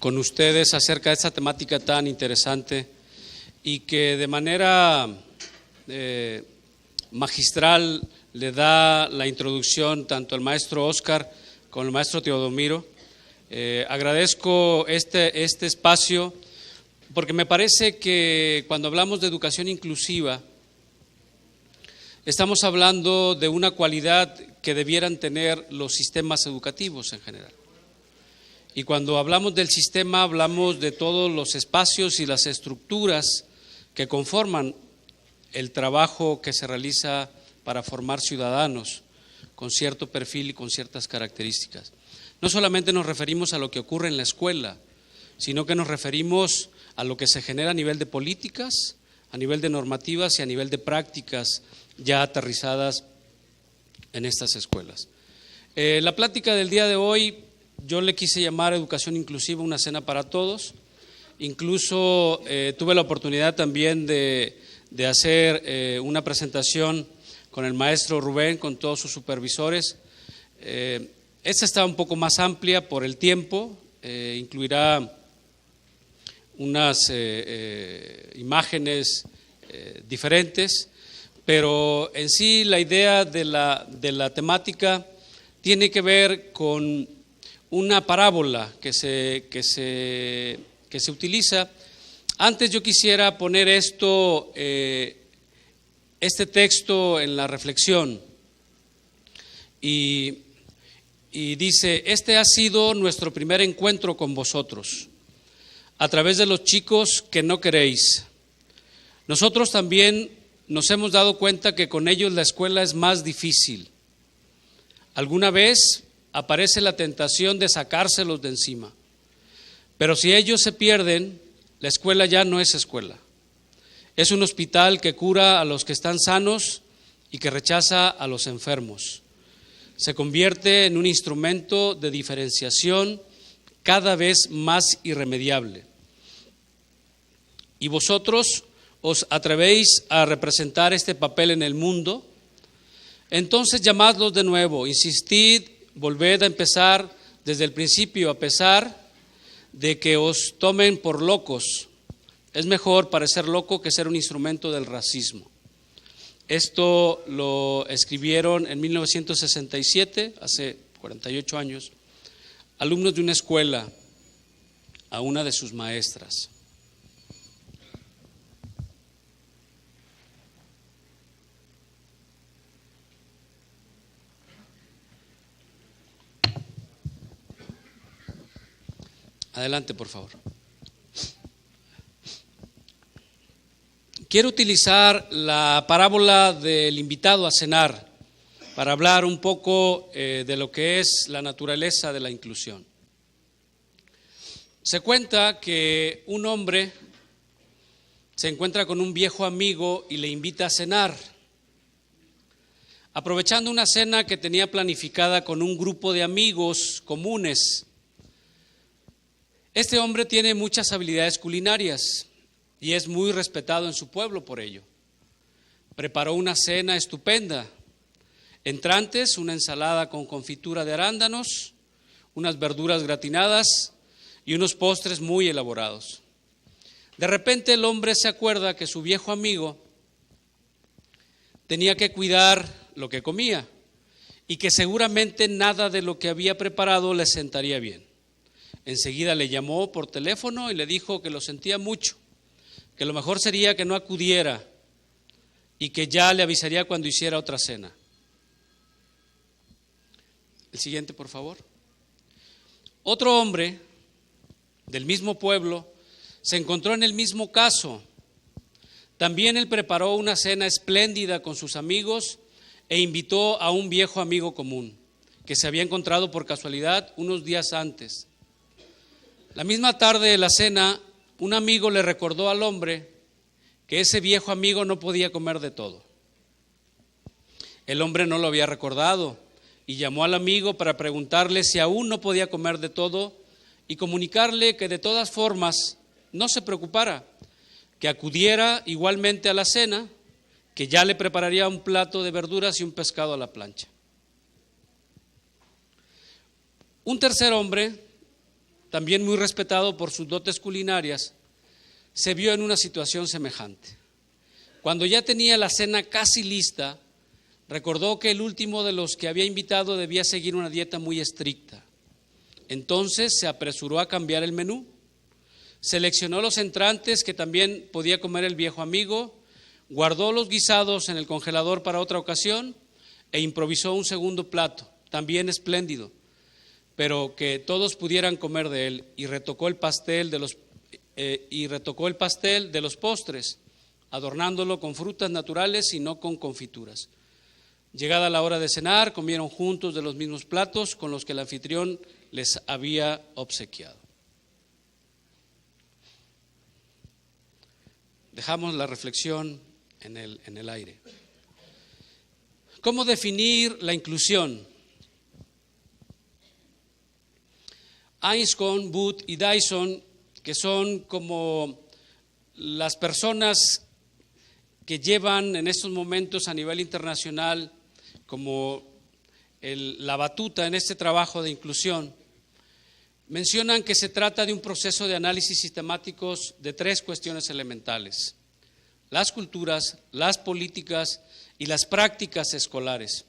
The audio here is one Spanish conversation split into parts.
con ustedes acerca de esta temática tan interesante y que de manera magistral le da la introducción tanto el maestro Oscar como el maestro Teodomiro. Agradezco este espacio porque me parece que cuando hablamos de educación inclusiva estamos hablando de una cualidad que debieran tener los sistemas educativos en general. Y cuando hablamos del sistema, hablamos de todos los espacios y las estructuras que conforman el trabajo que se realiza para formar ciudadanos con cierto perfil y con ciertas características. No solamente nos referimos a lo que ocurre en la escuela, sino que nos referimos a lo que se genera a nivel de políticas, a nivel de normativas y a nivel de prácticas ya aterrizadas en estas escuelas. La plática del día de hoy yo le quise llamar Educación Inclusiva, una cena para todos. Incluso tuve la oportunidad también de hacer una presentación con el maestro Rubén, con todos sus supervisores. Esta está un poco más amplia por el tiempo, incluirá unas imágenes diferentes, pero en sí la idea de la temática tiene que ver con una parábola que se utiliza. Antes yo quisiera poner este texto en la reflexión y dice: este ha sido nuestro primer encuentro con vosotros, a través de los chicos que no queréis. Nosotros también nos hemos dado cuenta que con ellos la escuela es más difícil. Alguna vez aparece la tentación de sacárselos de encima, pero si ellos se pierden, la escuela ya no es escuela. Es un hospital que cura a los que están sanos y que rechaza a los enfermos. Se convierte en un instrumento de diferenciación cada vez más irremediable. Y vosotros os atrevéis a representar este papel en el mundo, entonces llamadlos de nuevo, insistid, volved a empezar desde el principio, a pesar de que os tomen por locos. Es mejor parecer loco que ser un instrumento del racismo. Esto lo escribieron en 1967, hace 48 años, alumnos de una escuela a una de sus maestras. Adelante, por favor. Quiero utilizar la parábola del invitado a cenar para hablar un poco de lo que es la naturaleza de la inclusión. Se cuenta que un hombre se encuentra con un viejo amigo y le invita a cenar. Aprovechando una cena que tenía planificada con un grupo de amigos comunes, este hombre tiene muchas habilidades culinarias y es muy respetado en su pueblo por ello. Preparó una cena estupenda: entrantes, una ensalada con confitura de arándanos, unas verduras gratinadas y unos postres muy elaborados. De repente el hombre se acuerda que su viejo amigo tenía que cuidar lo que comía y que seguramente nada de lo que había preparado le sentaría bien. Enseguida le llamó por teléfono y le dijo que lo sentía mucho, que lo mejor sería que no acudiera y que ya le avisaría cuando hiciera otra cena. El siguiente, por favor. Otro hombre del mismo pueblo se encontró en el mismo caso. También él preparó una cena espléndida con sus amigos e invitó a un viejo amigo común que se había encontrado por casualidad unos días antes. La misma tarde de la cena, un amigo le recordó al hombre que ese viejo amigo no podía comer de todo. El hombre no lo había recordado y llamó al amigo para preguntarle si aún no podía comer de todo y comunicarle que de todas formas no se preocupara, que acudiera igualmente a la cena, que ya le prepararía un plato de verduras y un pescado a la plancha. Un tercer hombre también muy respetado por sus dotes culinarias, se vio en una situación semejante. Cuando ya tenía la cena casi lista, recordó que el último de los que había invitado debía seguir una dieta muy estricta. Entonces se apresuró a cambiar el menú. Seleccionó los entrantes que también podía comer el viejo amigo, guardó los guisados en el congelador para otra ocasión e improvisó un segundo plato, también espléndido, pero que todos pudieran comer de él, y retocó el pastel de los postres, adornándolo con frutas naturales y no con confituras. Llegada la hora de cenar, comieron juntos de los mismos platos con los que el anfitrión les había obsequiado. Dejamos la reflexión en el aire. ¿Cómo definir la inclusión? Anscombe, Booth y Dyson, que son como las personas que llevan en estos momentos a nivel internacional como la batuta en este trabajo de inclusión, mencionan que se trata de un proceso de análisis sistemáticos de tres cuestiones elementales: las culturas, las políticas y las prácticas escolares.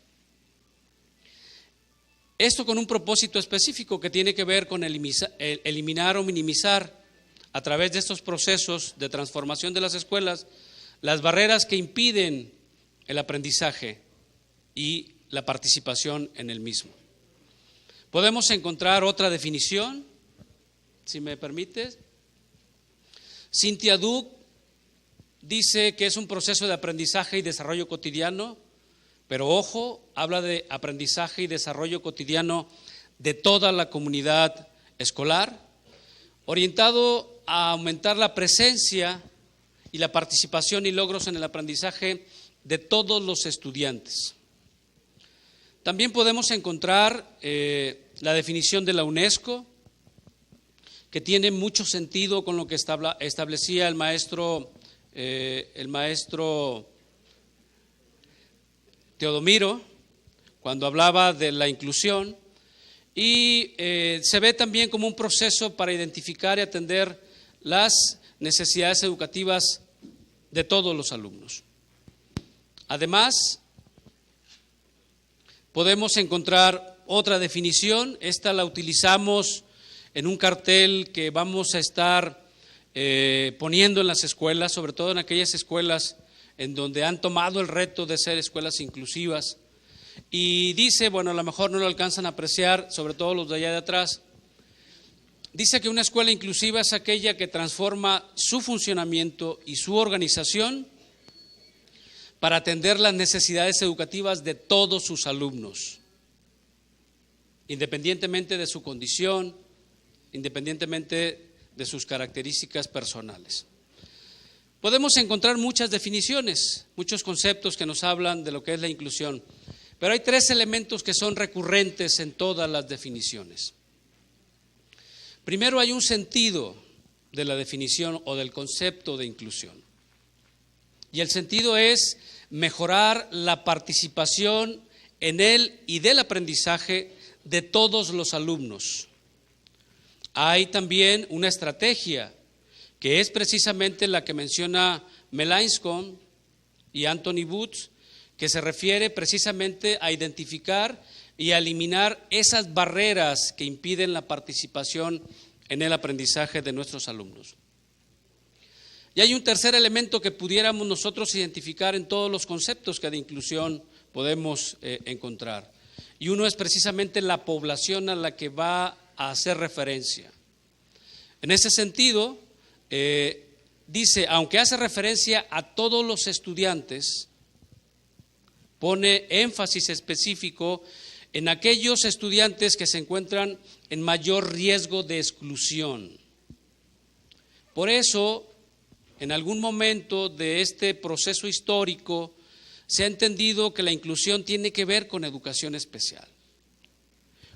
Esto con un propósito específico que tiene que ver con eliminar o minimizar a través de estos procesos de transformación de las escuelas las barreras que impiden el aprendizaje y la participación en el mismo. Podemos encontrar otra definición, si me permites. Cynthia Dux dice que es un proceso de aprendizaje y desarrollo cotidiano, pero ojo, habla de aprendizaje y desarrollo cotidiano de toda la comunidad escolar, orientado a aumentar la presencia y la participación y logros en el aprendizaje de todos los estudiantes. También podemos encontrar la definición de la UNESCO, que tiene mucho sentido con lo que establecía el maestro Teodomiro cuando hablaba de la inclusión, y se ve también como un proceso para identificar y atender las necesidades educativas de todos los alumnos. Además, podemos encontrar otra definición. Esta la utilizamos en un cartel que vamos a estar poniendo en las escuelas, sobre todo en aquellas escuelas en donde han tomado el reto de ser escuelas inclusivas. Y dice, bueno, a lo mejor no lo alcanzan a apreciar, sobre todo los de allá de atrás, dice que una escuela inclusiva es aquella que transforma su funcionamiento y su organización para atender las necesidades educativas de todos sus alumnos, independientemente de su condición, independientemente de sus características personales. Podemos encontrar muchas definiciones, muchos conceptos que nos hablan de lo que es la inclusión, pero hay tres elementos que son recurrentes en todas las definiciones. Primero, hay un sentido de la definición o del concepto de inclusión, y el sentido es mejorar la participación en él y del aprendizaje de todos los alumnos. Hay también una estrategia que es precisamente la que menciona Mel Anscombe y Anthony Booth, que se refiere precisamente a identificar y a eliminar esas barreras que impiden la participación en el aprendizaje de nuestros alumnos. Y hay un tercer elemento que pudiéramos nosotros identificar en todos los conceptos que de inclusión podemos encontrar, y uno es precisamente la población a la que va a hacer referencia. En ese sentido, dice, aunque hace referencia a todos los estudiantes, pone énfasis específico en aquellos estudiantes que se encuentran en mayor riesgo de exclusión. Por eso, en algún momento de este proceso histórico, se ha entendido que la inclusión tiene que ver con educación especial.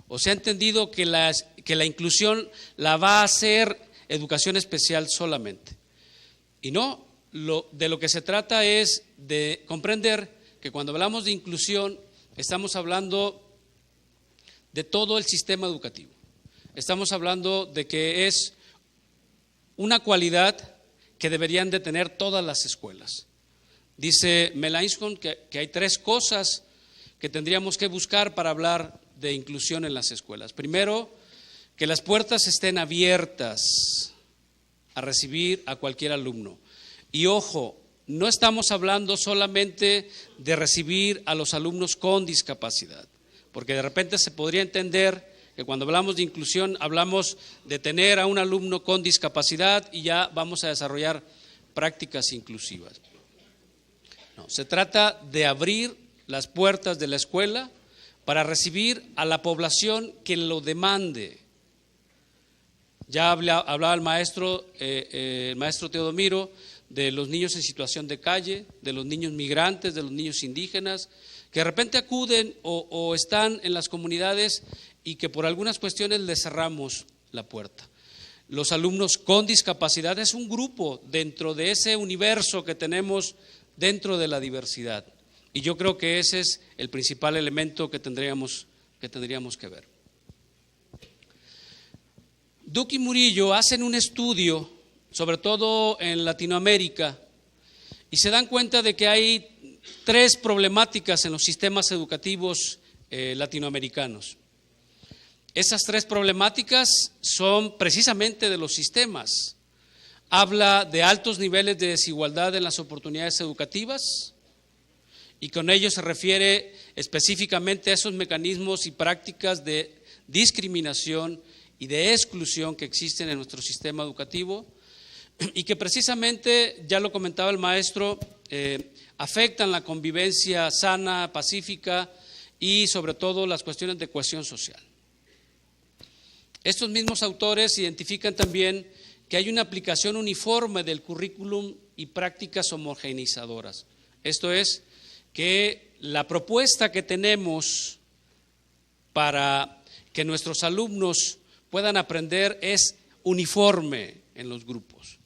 O se ha entendido que la inclusión la va a hacer educación especial solamente. Y no, de lo que se trata es de comprender que cuando hablamos de inclusión estamos hablando de todo el sistema educativo. estamos hablando de que es una cualidad que deberían de tener todas las escuelas. Dice Melanchthon que hay 3 cosas que tendríamos que buscar para hablar de inclusión en las escuelas. Primero, que las puertas estén abiertas a recibir a cualquier alumno. Y ojo, no estamos hablando solamente de recibir a los alumnos con discapacidad, porque de repente se podría entender que cuando hablamos de inclusión hablamos de tener a un alumno con discapacidad y ya vamos a desarrollar prácticas inclusivas. No, se trata de abrir las puertas de la escuela para recibir a la población que lo demande. Ya hablaba el maestro Teodomiro de los niños en situación de calle, de los niños migrantes, de los niños indígenas, que de repente acuden o están en las comunidades y que por algunas cuestiones les cerramos la puerta. Los alumnos con discapacidad es un grupo dentro de ese universo que tenemos dentro de la diversidad. Y yo creo que ese es el principal elemento que tendríamos que ver. Duque y Murillo hacen un estudio, sobre todo en Latinoamérica, y se dan cuenta de que hay 3 problemáticas en los sistemas educativos latinoamericanos. Esas 3 problemáticas son precisamente de los sistemas. Habla de altos niveles de desigualdad en las oportunidades educativas, y con ello se refiere específicamente a esos mecanismos y prácticas de discriminación y de exclusión que existen en nuestro sistema educativo y que precisamente, ya lo comentaba el maestro, afectan la convivencia sana, pacífica y sobre todo las cuestiones de cohesión social. Estos mismos autores identifican también que hay una aplicación uniforme del currículum y prácticas homogeneizadoras. Esto es, que la propuesta que tenemos para que nuestros alumnos puedan aprender es uniforme en los grupos,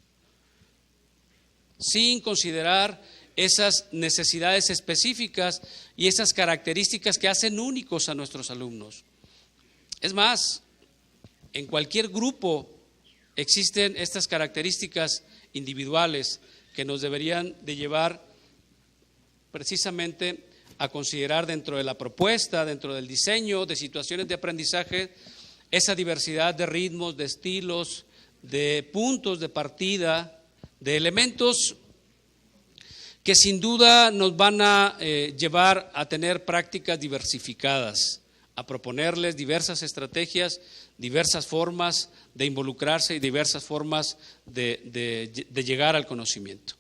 sin considerar esas necesidades específicas y esas características que hacen únicos a nuestros alumnos. Es más, en cualquier grupo existen estas características individuales que nos deberían de llevar precisamente a considerar dentro de la propuesta, dentro del diseño de situaciones de aprendizaje, esa diversidad de ritmos, de estilos, de puntos de partida, de elementos que sin duda nos van a llevar a tener prácticas diversificadas, a proponerles diversas estrategias, diversas formas de involucrarse y diversas formas de llegar al conocimiento.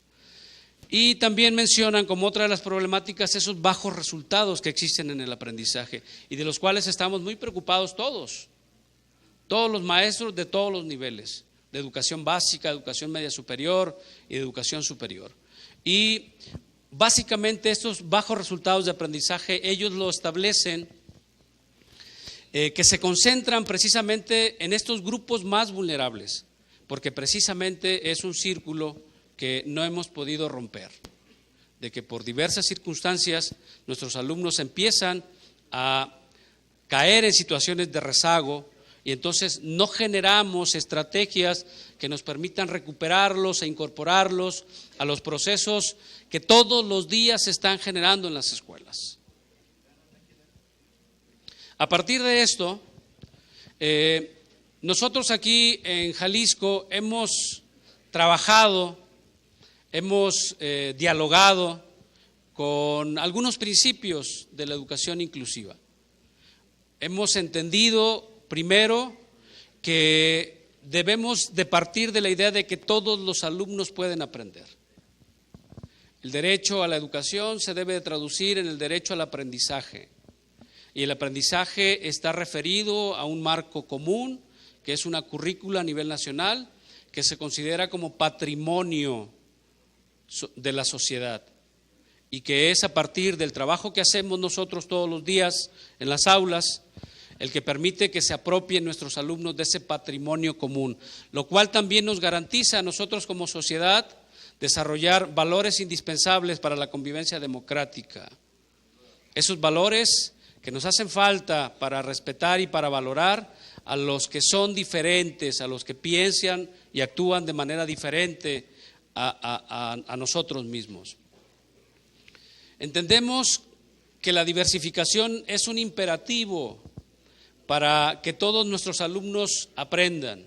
Y también mencionan como otra de las problemáticas esos bajos resultados que existen en el aprendizaje y de los cuales estamos muy preocupados todos los maestros de todos los niveles, de educación básica, educación media superior y de educación superior. Y básicamente estos bajos resultados de aprendizaje ellos lo establecen que se concentran precisamente en estos grupos más vulnerables, porque precisamente es un círculo que no hemos podido romper, de que por diversas circunstancias nuestros alumnos empiezan a caer en situaciones de rezago y entonces no generamos estrategias que nos permitan recuperarlos e incorporarlos a los procesos que todos los días se están generando en las escuelas. A partir de esto, nosotros aquí en Jalisco hemos trabajado, hemos dialogado con algunos principios de la educación inclusiva. Hemos entendido primero que debemos de partir de la idea de que todos los alumnos pueden aprender. El derecho a la educación se debe de traducir en el derecho al aprendizaje. Y el aprendizaje está referido a un marco común, que es una currícula a nivel nacional, que se considera como patrimonio de la sociedad y que es a partir del trabajo que hacemos nosotros todos los días en las aulas el que permite que se apropien nuestros alumnos de ese patrimonio común, lo cual también nos garantiza a nosotros como sociedad desarrollar valores indispensables para la convivencia democrática. Esos valores que nos hacen falta para respetar y para valorar a los que son diferentes, a los que piensan y actúan de manera diferente a nosotros mismos. Entendemos que la diversificación es un imperativo para que todos nuestros alumnos aprendan.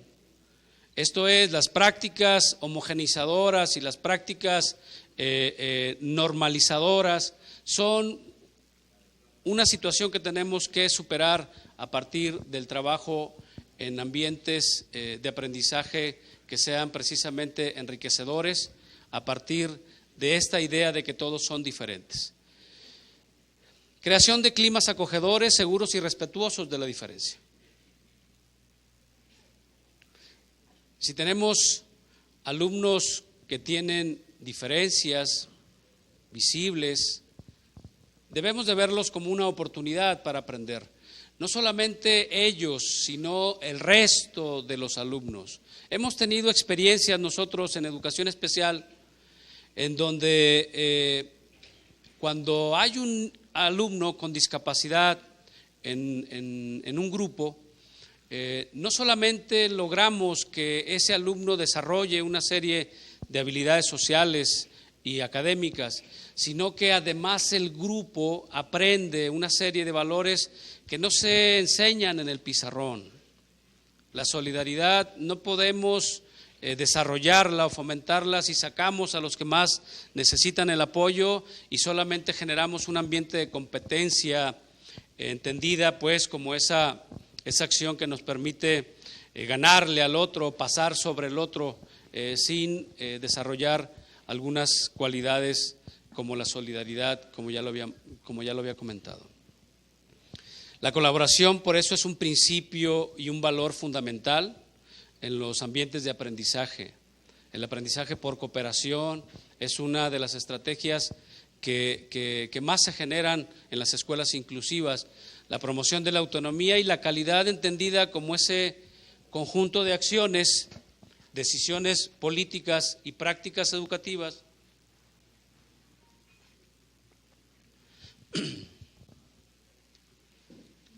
Esto es, las prácticas homogenizadoras y las prácticas normalizadoras son una situación que tenemos que superar a partir del trabajo en ambientes de aprendizaje que sean precisamente enriquecedores, a partir de esta idea de que todos son diferentes. Creación de climas acogedores, seguros y respetuosos de la diferencia. Si tenemos alumnos que tienen diferencias visibles, debemos de verlos como una oportunidad para aprender. No solamente ellos, sino el resto de los alumnos. Hemos tenido experiencias nosotros en educación especial en donde cuando hay un alumno con discapacidad en un grupo, no solamente logramos que ese alumno desarrolle una serie de habilidades sociales y académicas, sino que además el grupo aprende una serie de valores que no se enseñan en el pizarrón. La solidaridad no podemos desarrollarla o fomentarla si sacamos a los que más necesitan el apoyo y solamente generamos un ambiente de competencia entendida pues como esa acción que nos permite ganarle al otro, pasar sobre el otro sin desarrollar algunas cualidades como la solidaridad, como ya lo había comentado. La colaboración, por eso, es un principio y un valor fundamental en los ambientes de aprendizaje. El aprendizaje por cooperación es una de las estrategias que más se generan en las escuelas inclusivas. La promoción de la autonomía y la calidad entendida como ese conjunto de acciones, decisiones políticas y prácticas educativas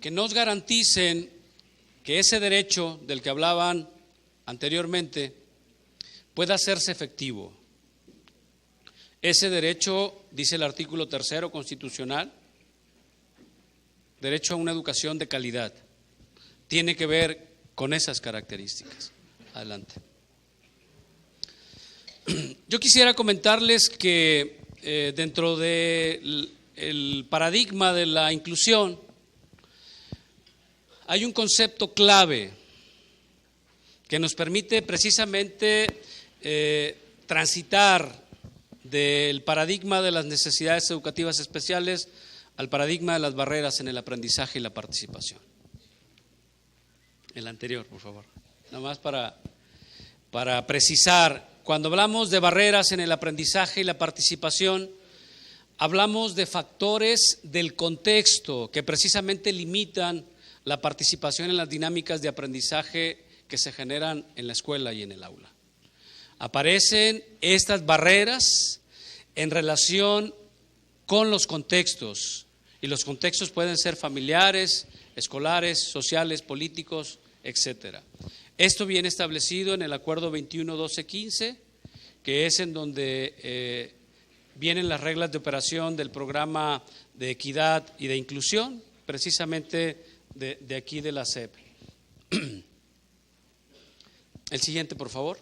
que nos garanticen que ese derecho del que hablaban anteriormente pueda hacerse efectivo. Ese derecho, dice el artículo 3 constitucional, derecho a una educación de calidad, tiene que ver con esas características. Adelante. Yo quisiera comentarles que dentro del paradigma de la inclusión hay un concepto clave que nos permite precisamente transitar del paradigma de las necesidades educativas especiales al paradigma de las barreras en el aprendizaje y la participación. El anterior, por favor. Nada más para precisar, cuando hablamos de barreras en el aprendizaje y la participación, hablamos de factores del contexto que precisamente limitan la participación en las dinámicas de aprendizaje que se generan en la escuela y en el aula. Aparecen estas barreras en relación con los contextos, y los contextos pueden ser familiares, escolares, sociales, políticos, etcétera. Esto viene establecido en el Acuerdo 21-12-15, que es en donde vienen las reglas de operación del programa de equidad y de inclusión, precisamente de aquí de la SEP. El siguiente, por favor.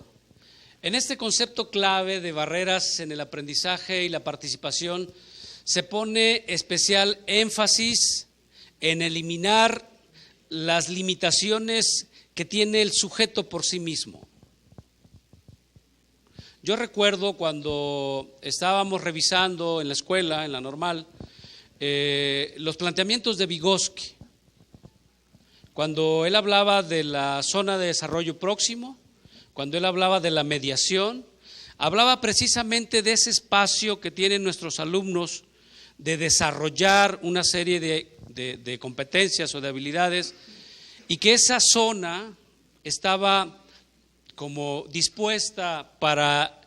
En este concepto clave de barreras en el aprendizaje y la participación se pone especial énfasis en eliminar las limitaciones que tiene el sujeto por sí mismo. Yo recuerdo cuando estábamos revisando en la escuela, en la normal, los planteamientos de Vygotsky, cuando él hablaba de la zona de desarrollo próximo, cuando él hablaba de la mediación, hablaba precisamente de ese espacio que tienen nuestros alumnos de desarrollar una serie de competencias o de habilidades, y que esa zona estaba como dispuesta para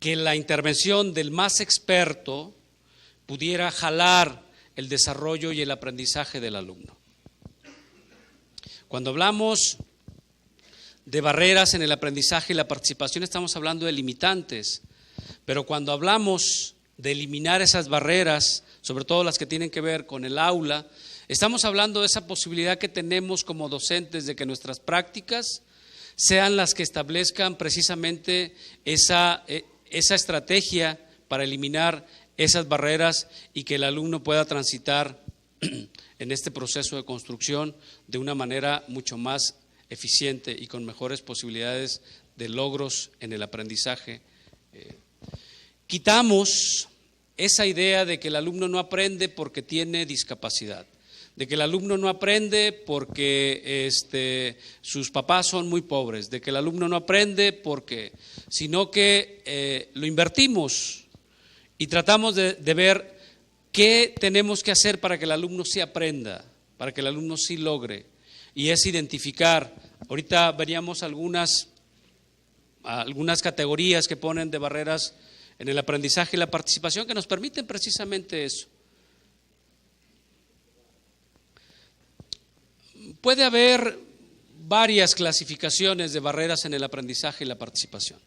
que la intervención del más experto pudiera jalar el desarrollo y el aprendizaje del alumno. Cuando hablamos de barreras en el aprendizaje y la participación, estamos hablando de limitantes, pero cuando hablamos de eliminar esas barreras, sobre todo las que tienen que ver con el aula, estamos hablando de esa posibilidad que tenemos como docentes de que nuestras prácticas sean las que establezcan precisamente esa estrategia para eliminar esas barreras y que el alumno pueda transitar en este proceso de construcción de una manera mucho más eficiente y con mejores posibilidades de logros en el aprendizaje. Quitamos esa idea de que el alumno no aprende porque tiene discapacidad, de que el alumno no aprende porque sus papás son muy pobres, de que el alumno no aprende sino que lo invertimos y tratamos de ver qué tenemos que hacer para que el alumno sí aprenda, para que el alumno sí logre, y es identificar. Ahorita veríamos algunas categorías que ponen de barreras en el aprendizaje y la participación que nos permiten precisamente eso. Puede haber varias clasificaciones de barreras en el aprendizaje y la participación,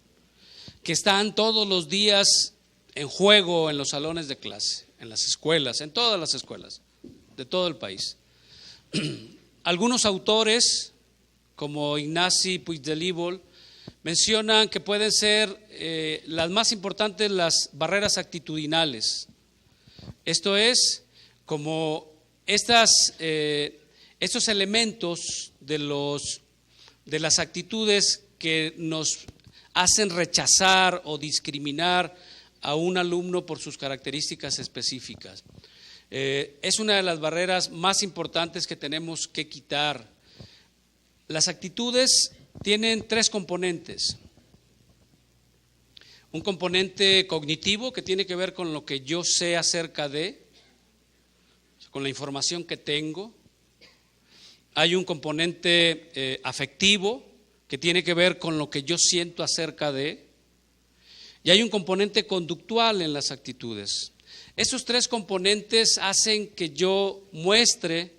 que están todos los días en juego en los salones de clase, en las escuelas, en todas las escuelas de todo el país. Algunos autores, como Ignasi Puigdemont, mencionan que pueden ser las más importantes las barreras actitudinales. Esto es, como estos elementos de las actitudes que nos hacen rechazar o discriminar a un alumno por sus características específicas. Es una de las barreras más importantes que tenemos que quitar. Las actitudes tienen tres componentes. Un componente cognitivo que tiene que ver con lo que yo sé acerca con la información que tengo. Hay un componente afectivo que tiene que ver con lo que yo siento acerca y hay un componente conductual en las actitudes. Esos tres componentes hacen que yo muestre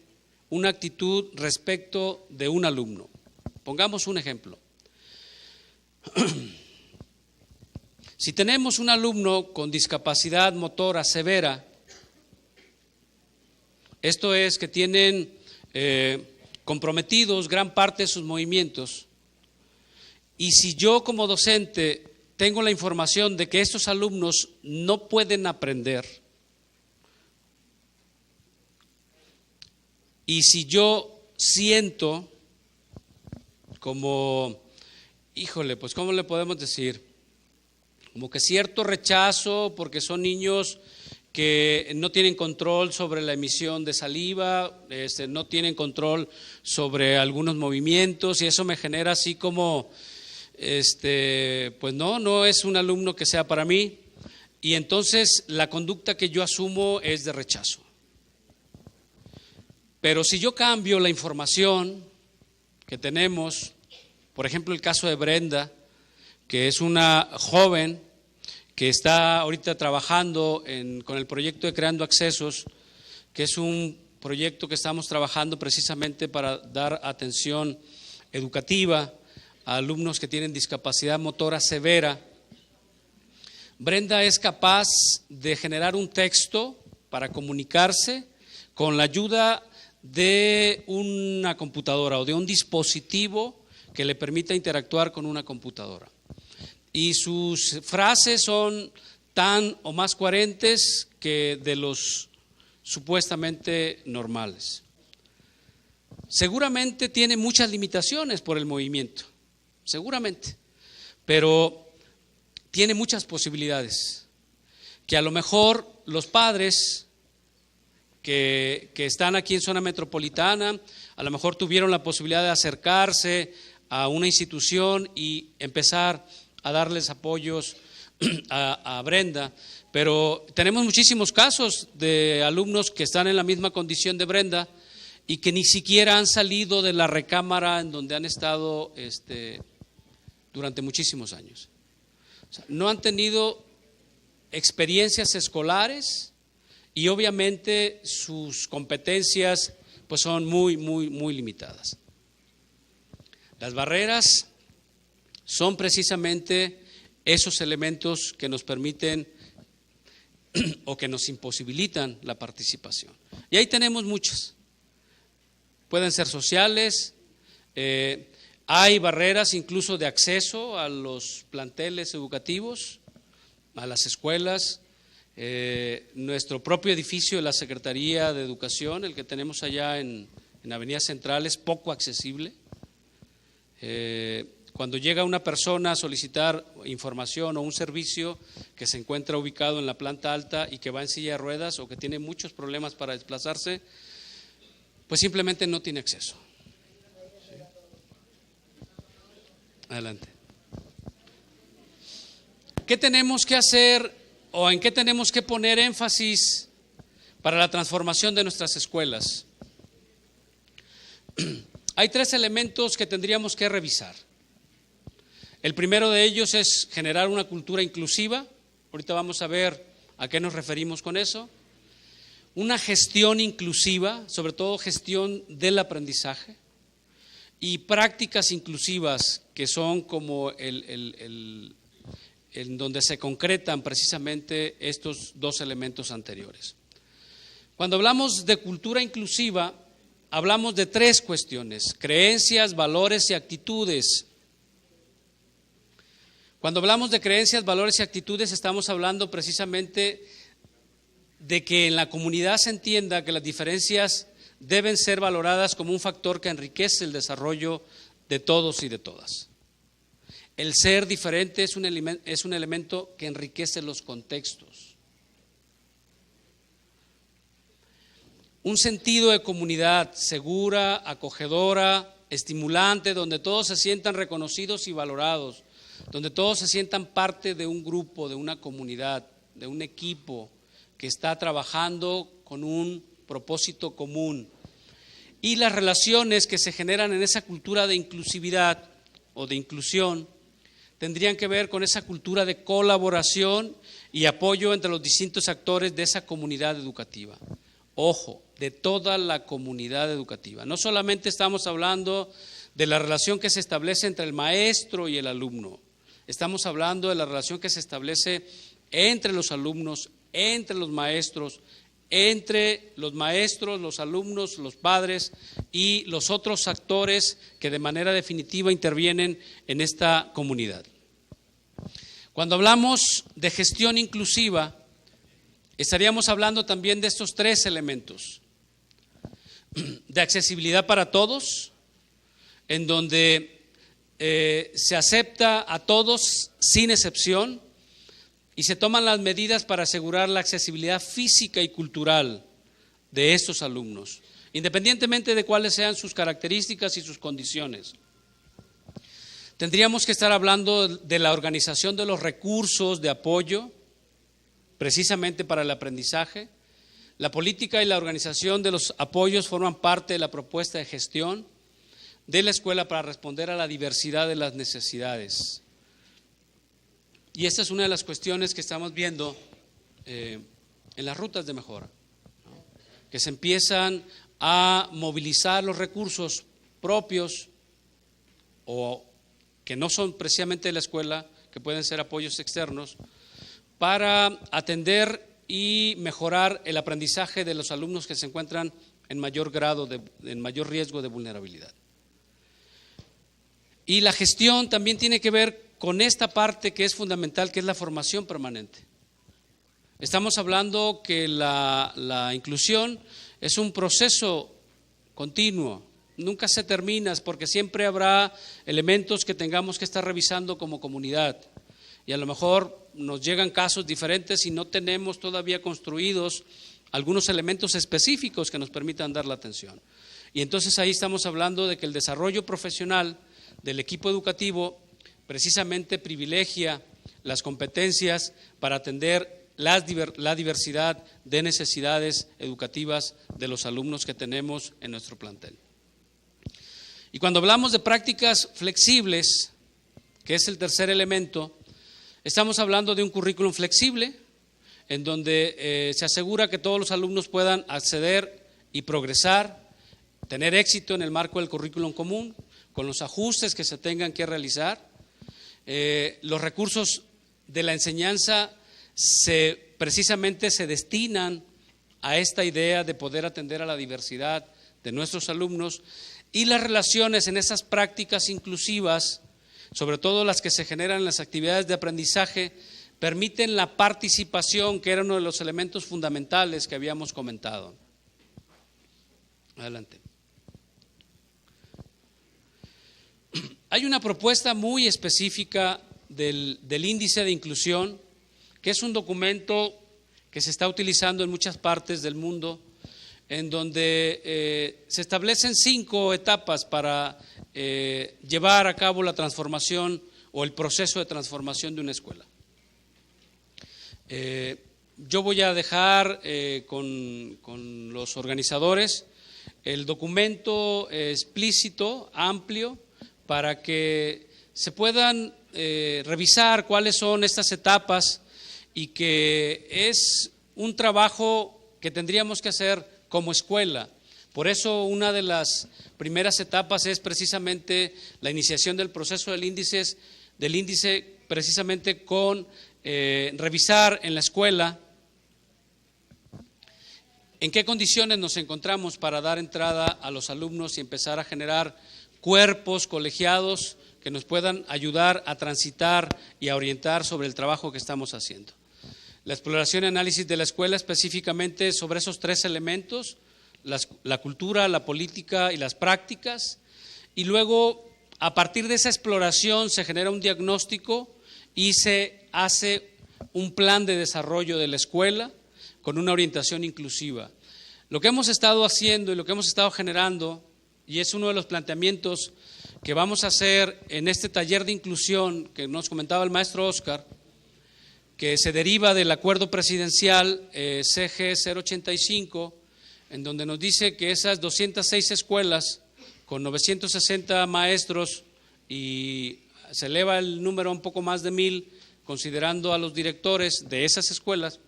una actitud respecto de un alumno. Pongamos un ejemplo. Si tenemos un alumno con discapacidad motora severa, esto es que tienen comprometidos gran parte de sus movimientos, y si yo como docente tengo la información de que estos alumnos no pueden aprender, y si yo siento como, pues ¿cómo le podemos decir? Como que cierto rechazo porque son niños que no tienen control sobre la emisión de saliva, no tienen control sobre algunos movimientos, y eso me genera así como, pues no es un alumno que sea para mí, y entonces la conducta que yo asumo es de rechazo. Pero si yo cambio la información que tenemos, por ejemplo el caso de Brenda, que es una joven que está ahorita trabajando con el proyecto de Creando Accesos, que es un proyecto que estamos trabajando precisamente para dar atención educativa a alumnos que tienen discapacidad motora severa. Brenda es capaz de generar un texto para comunicarse con la ayuda de una computadora o de un dispositivo que le permita interactuar con una computadora. Y sus frases son tan o más coherentes que de los supuestamente normales. Seguramente tiene muchas limitaciones por el movimiento, seguramente, pero tiene muchas posibilidades, que a lo mejor los padres que están aquí en zona metropolitana, a lo mejor tuvieron la posibilidad de acercarse a una institución y empezar a darles apoyos a Brenda, pero tenemos muchísimos casos de alumnos que están en la misma condición de Brenda y que ni siquiera han salido de la recámara en donde han estado durante muchísimos años. O sea, no han tenido experiencias escolares y obviamente sus competencias pues son muy limitadas. Las barreras son precisamente esos elementos que nos permiten o que nos imposibilitan la participación. Y ahí tenemos muchas. Pueden ser sociales, hay barreras incluso de acceso a los planteles educativos, a las escuelas. Nuestro propio edificio de la Secretaría de Educación, el que tenemos allá en Avenida Central, es poco accesible. Cuando llega una persona a solicitar información o un servicio que se encuentra ubicado en la planta alta y que va en silla de ruedas o que tiene muchos problemas para desplazarse, pues simplemente no tiene acceso. ¿Sí? Adelante. ¿Qué tenemos que hacer o en qué tenemos que poner énfasis para la transformación de nuestras escuelas? Hay 3 elementos que tendríamos que revisar. El primero de ellos es generar una cultura inclusiva. Ahorita vamos a ver a qué nos referimos con eso. Una gestión inclusiva, sobre todo gestión del aprendizaje, y prácticas inclusivas que son como en donde se concretan precisamente estos 2 elementos anteriores. Cuando hablamos de cultura inclusiva, hablamos de 3 cuestiones: creencias, valores y actitudes. Cuando hablamos de creencias, valores y actitudes, estamos hablando precisamente de que en la comunidad se entienda que las diferencias deben ser valoradas como un factor que enriquece el desarrollo de todos y de todas. El ser diferente es un elemento que enriquece los contextos. Un sentido de comunidad segura, acogedora, estimulante, donde todos se sientan reconocidos y valorados, donde todos se sientan parte de un grupo, de una comunidad, de un equipo que está trabajando con un propósito común. Y las relaciones que se generan en esa cultura de inclusividad o de inclusión tendrían que ver con esa cultura de colaboración y apoyo entre los distintos actores de esa comunidad educativa. Ojo, de toda la comunidad educativa. No solamente estamos hablando de la relación que se establece entre el maestro y el alumno. Estamos hablando de la relación que se establece entre los alumnos, entre los maestros, los alumnos, los padres y los otros actores que de manera definitiva intervienen en esta comunidad. Cuando hablamos de gestión inclusiva, estaríamos hablando también de estos 3 elementos: de accesibilidad para todos, en donde se acepta a todos sin excepción y se toman las medidas para asegurar la accesibilidad física y cultural de estos alumnos, independientemente de cuáles sean sus características y sus condiciones. Tendríamos que estar hablando de la organización de los recursos de apoyo, precisamente para el aprendizaje. La política y la organización de los apoyos forman parte de la propuesta de gestión de la escuela para responder a la diversidad de las necesidades. Y esta es una de las cuestiones que estamos viendo en las rutas de mejora, ¿no? Que se empiezan a movilizar los recursos propios o que no son precisamente de la escuela, que pueden ser apoyos externos, para atender y mejorar el aprendizaje de los alumnos que se encuentran en mayor riesgo de vulnerabilidad. Y la gestión también tiene que ver con esta parte que es fundamental, que es la formación permanente. Estamos hablando que la inclusión es un proceso continuo, nunca se termina, porque siempre habrá elementos que tengamos que estar revisando como comunidad. Y a lo mejor nos llegan casos diferentes y no tenemos todavía construidos algunos elementos específicos que nos permitan dar la atención. Y entonces ahí estamos hablando de que el desarrollo profesional del equipo educativo precisamente privilegia las competencias para atender la diversidad de necesidades educativas de los alumnos que tenemos en nuestro plantel. Y cuando hablamos de prácticas flexibles, que es el tercer elemento, estamos hablando de un currículum flexible en donde se asegura que todos los alumnos puedan acceder y progresar, tener éxito en el marco del currículum común, con los ajustes que se tengan que realizar. Los recursos de la enseñanza precisamente se destinan a esta idea de poder atender a la diversidad de nuestros alumnos, y las relaciones en esas prácticas inclusivas, sobre todo las que se generan en las actividades de aprendizaje, permiten la participación, que era uno de los elementos fundamentales que habíamos comentado. Adelante. Hay una propuesta muy específica del índice de inclusión, que es un documento que se está utilizando en muchas partes del mundo, en donde se establecen 5 etapas para llevar a cabo la transformación o el proceso de transformación de una escuela. Yo voy a dejar con los organizadores el documento explícito, amplio, para que se puedan revisar cuáles son estas etapas, y que es un trabajo que tendríamos que hacer como escuela. Por eso una de las primeras etapas es precisamente la iniciación del proceso del índice precisamente con revisar en la escuela en qué condiciones nos encontramos para dar entrada a los alumnos y empezar a generar cuerpos colegiados que nos puedan ayudar a transitar y a orientar sobre el trabajo que estamos haciendo. La exploración y análisis de la escuela específicamente sobre esos 3 elementos, la cultura, la política y las prácticas, y luego a partir de esa exploración se genera un diagnóstico y se hace un plan de desarrollo de la escuela con una orientación inclusiva. Lo que hemos estado haciendo y lo que hemos estado generando, y es uno de los planteamientos que vamos a hacer en este taller de inclusión que nos comentaba el maestro Oscar, que se deriva del acuerdo presidencial CG 085, en donde nos dice que esas 206 escuelas con 960 maestros, y se eleva el número a un poco más de 1000, considerando a los directores de esas escuelas,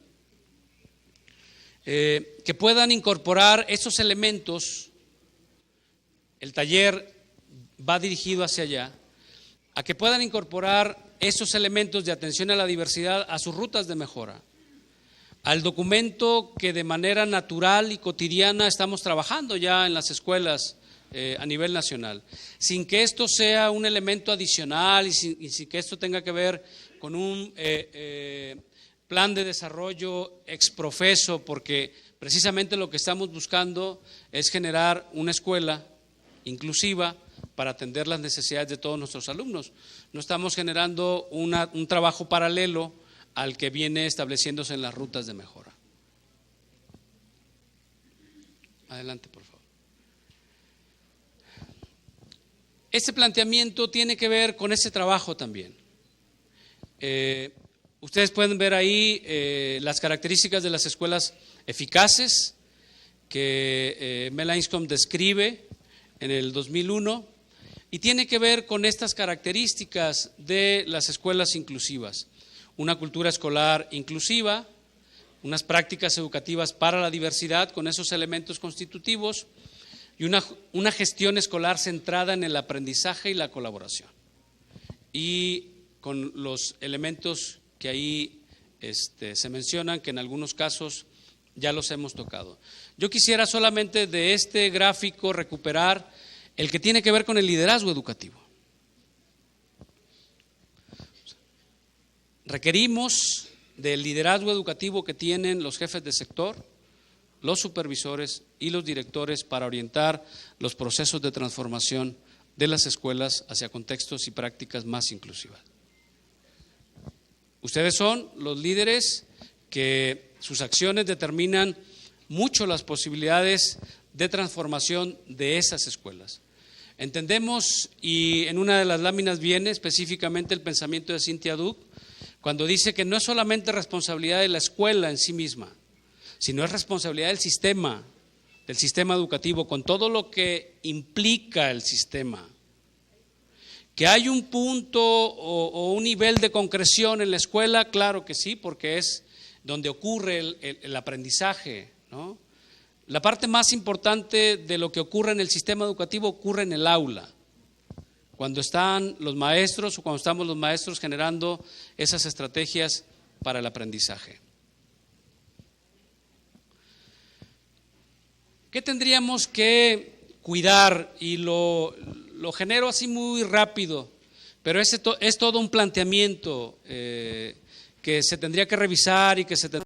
que puedan incorporar esos elementos. El taller va dirigido hacia allá, a que puedan incorporar esos elementos de atención a la diversidad a sus rutas de mejora, al documento que de manera natural y cotidiana estamos trabajando ya en las escuelas a nivel nacional, sin que esto sea un elemento adicional y sin que esto tenga que ver con un plan de desarrollo exprofeso, porque precisamente lo que estamos buscando es generar una escuela inclusiva para atender las necesidades de todos nuestros alumnos. No estamos generando un trabajo paralelo al que viene estableciéndose en las rutas de mejora. Adelante, por favor. Este planteamiento tiene que ver con ese trabajo también. Ustedes pueden ver ahí las características de las escuelas eficaces que Mel Anscombe describe en el 2001, y tiene que ver con estas características de las escuelas inclusivas: una cultura escolar inclusiva, unas prácticas educativas para la diversidad con esos elementos constitutivos, y una gestión escolar centrada en el aprendizaje y la colaboración, y con los elementos que ahí se mencionan, que en algunos casos ya los hemos tocado. Yo quisiera solamente de este gráfico recuperar el que tiene que ver con el liderazgo educativo. Requerimos del liderazgo educativo que tienen los jefes de sector, los supervisores y los directores para orientar los procesos de transformación de las escuelas hacia contextos y prácticas más inclusivas. Ustedes son los líderes que sus acciones determinan mucho las posibilidades de transformación de esas escuelas. Entendemos, y en una de las láminas viene específicamente el pensamiento de Cynthia Dug, cuando dice que no es solamente responsabilidad de la escuela en sí misma, sino es responsabilidad del sistema educativo, con todo lo que implica el sistema. ¿Que hay un punto o un nivel de concreción en la escuela? Claro que sí, porque es donde ocurre el aprendizaje, ¿no? La parte más importante de lo que ocurre en el sistema educativo ocurre en el aula. cuando están los maestros o cuando estamos los maestros generando esas estrategias para el aprendizaje. ¿Qué tendríamos que cuidar? Y lo genero así muy rápido, pero es todo un planteamiento que se tendría que revisar y que se tendría